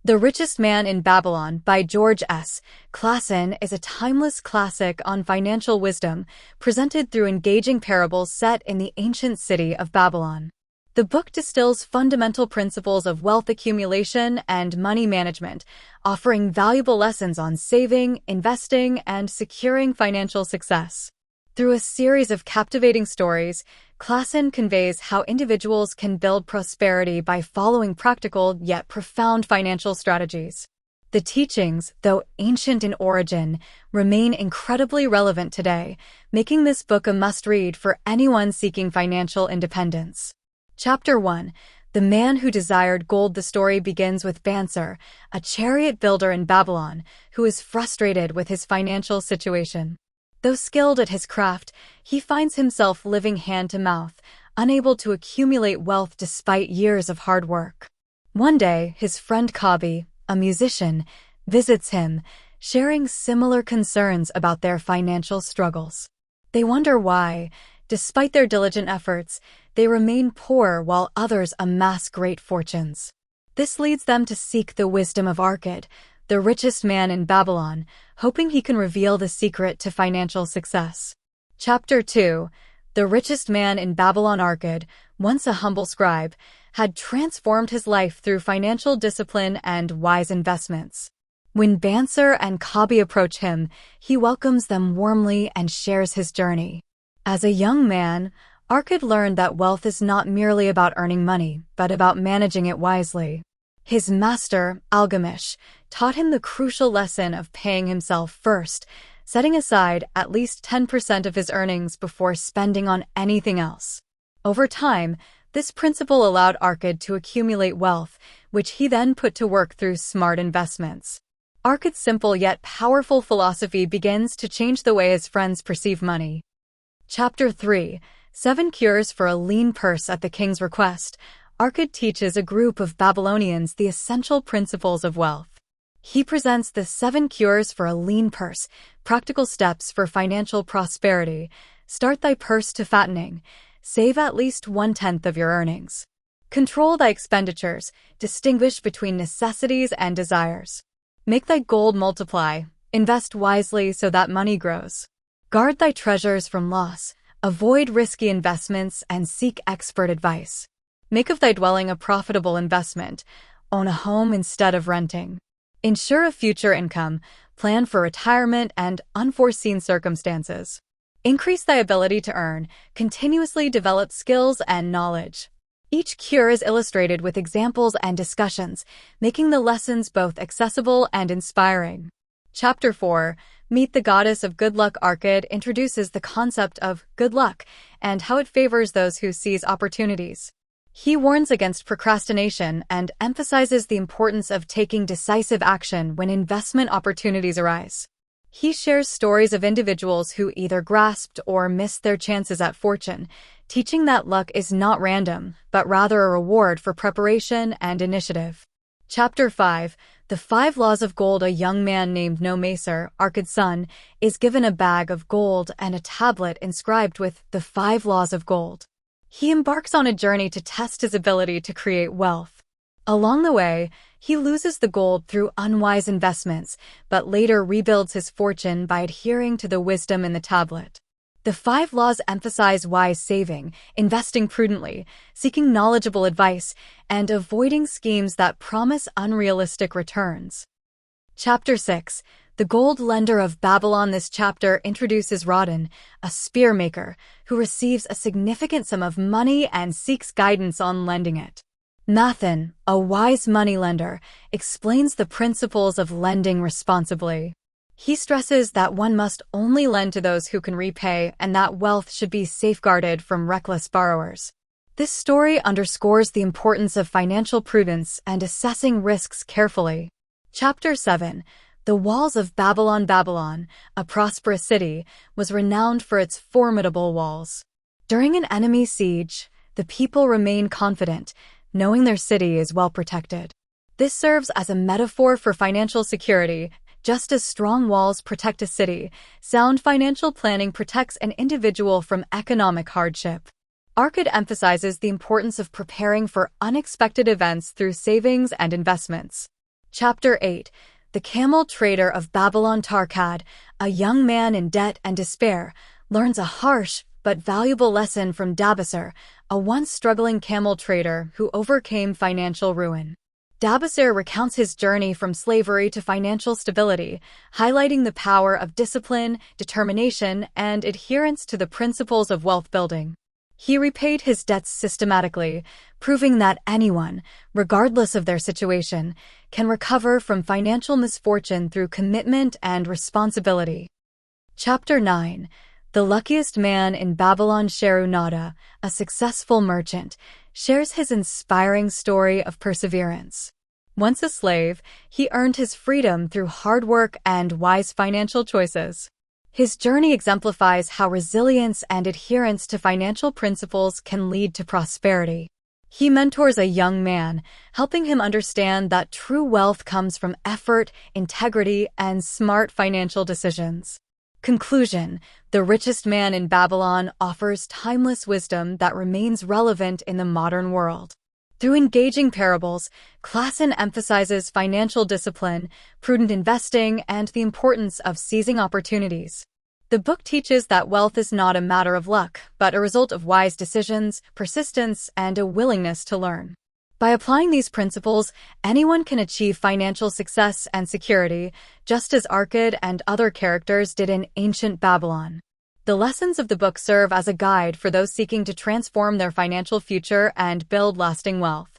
The Richest Man in Babylon by George S. Clason is a timeless classic on financial wisdom, presented through engaging parables set in the ancient city of Babylon. The book distills fundamental principles of wealth accumulation and money management, offering valuable lessons on saving, investing, and securing financial success. Through a series of captivating stories, Clason conveys how individuals can build prosperity by following practical yet profound financial strategies. The teachings, though ancient in origin, remain incredibly relevant today, making this book a must-read for anyone seeking financial independence. Chapter 1. The Man Who Desired Gold. The story begins with Banser, a chariot builder in Babylon, who is frustrated with his financial situation. Though skilled at his craft, he finds himself living hand-to-mouth, unable to accumulate wealth despite years of hard work. One day, his friend Kabi, a musician, visits him, sharing similar concerns about their financial struggles. They wonder why, despite their diligent efforts, they remain poor while others amass great fortunes. This leads them to seek the wisdom of Avid, the richest man in Babylon, hoping he can reveal the secret to financial success. Chapter 2. The Richest Man in Babylon. Avid, once a humble scribe, had transformed his life through financial discipline and wise investments. When Banser and Kabi approach him, he welcomes them warmly and shares his journey. As a young man, Avid learned that wealth is not merely about earning money, but about managing it wisely. His master, Algamish, taught him the crucial lesson of paying himself first, setting aside at least 10% of his earnings before spending on anything else. Over time, this principle allowed Avid to accumulate wealth, which he then put to work through smart investments. Avid's simple yet powerful philosophy begins to change the way his friends perceive money. Chapter 3. 7 Cures for a Lean Purse. At the king's request, Avid teaches a group of Babylonians the essential principles of wealth. He presents the 7 cures for a lean purse, practical steps for financial prosperity. Start thy purse to fattening. Save at least 1/10 of your earnings. Control thy expenditures. Distinguish between necessities and desires. Make thy gold multiply. Invest wisely so that money grows. Guard thy treasures from loss. Avoid risky investments and seek expert advice. Make of thy dwelling a profitable investment. Own a home instead of renting. Ensure a future income. Plan for retirement and unforeseen circumstances. Increase thy ability to earn. Continuously develop skills and knowledge. Each cure is illustrated with examples and discussions, making the lessons both accessible and inspiring. Chapter 4. Meet the Goddess of Good Luck. Avid introduces the concept of good luck and how it favors those who seize opportunities. He warns against procrastination and emphasizes the importance of taking decisive action when investment opportunities arise. He shares stories of individuals who either grasped or missed their chances at fortune, teaching that luck is not random, but rather a reward for preparation and initiative. Chapter 5. The 5 Laws of Gold. A young man named Nomaser, Avid's son, is given a bag of gold and a tablet inscribed with the 5 Laws of Gold. He embarks on a journey to test his ability to create wealth. Along the way, he loses the gold through unwise investments, but later rebuilds his fortune by adhering to the wisdom in the tablet. The 5 laws emphasize wise saving, investing prudently, seeking knowledgeable advice, and avoiding schemes that promise unrealistic returns. Chapter 6. The Gold Lender of Babylon. This chapter introduces Broaden, a spear maker, who receives a significant sum of money and seeks guidance on lending it. Mathan, a wise moneylender, explains the principles of lending responsibly. He stresses that one must only lend to those who can repay and that wealth should be safeguarded from reckless borrowers. This story underscores the importance of financial prudence and assessing risks carefully. Chapter 7. The walls of Babylon. Babylon, a prosperous city, was renowned for its formidable walls. During an enemy siege, the people remain confident, knowing their city is well protected. This serves as a metaphor for financial security. Just as strong walls protect a city, sound financial planning protects an individual from economic hardship. Avid emphasizes the importance of preparing for unexpected events through savings and investments. Chapter 8. The Camel Trader of Babylon. Tarkad, a young man in debt and despair, learns a harsh but valuable lesson from Dabasir, a once struggling camel trader who overcame financial ruin. Dabasir recounts his journey from slavery to financial stability, highlighting the power of discipline, determination, and adherence to the principles of wealth building. He repaid his debts systematically, proving that anyone, regardless of their situation, can recover from financial misfortune through commitment and responsibility. Chapter 9. The Luckiest Man in Babylon. Sharunada, a successful merchant, shares his inspiring story of perseverance. Once a slave, he earned his freedom through hard work and wise financial choices. His journey exemplifies how resilience and adherence to financial principles can lead to prosperity. He mentors a young man, helping him understand that true wealth comes from effort, integrity, and smart financial decisions. Conclusion: The Richest Man in Babylon offers timeless wisdom that remains relevant in the modern world. Through engaging parables, Clason emphasizes financial discipline, prudent investing, and the importance of seizing opportunities. The book teaches that wealth is not a matter of luck, but a result of wise decisions, persistence, and a willingness to learn. By applying these principles, anyone can achieve financial success and security, just as Arkad and other characters did in ancient Babylon. The lessons of the book serve as a guide for those seeking to transform their financial future and build lasting wealth.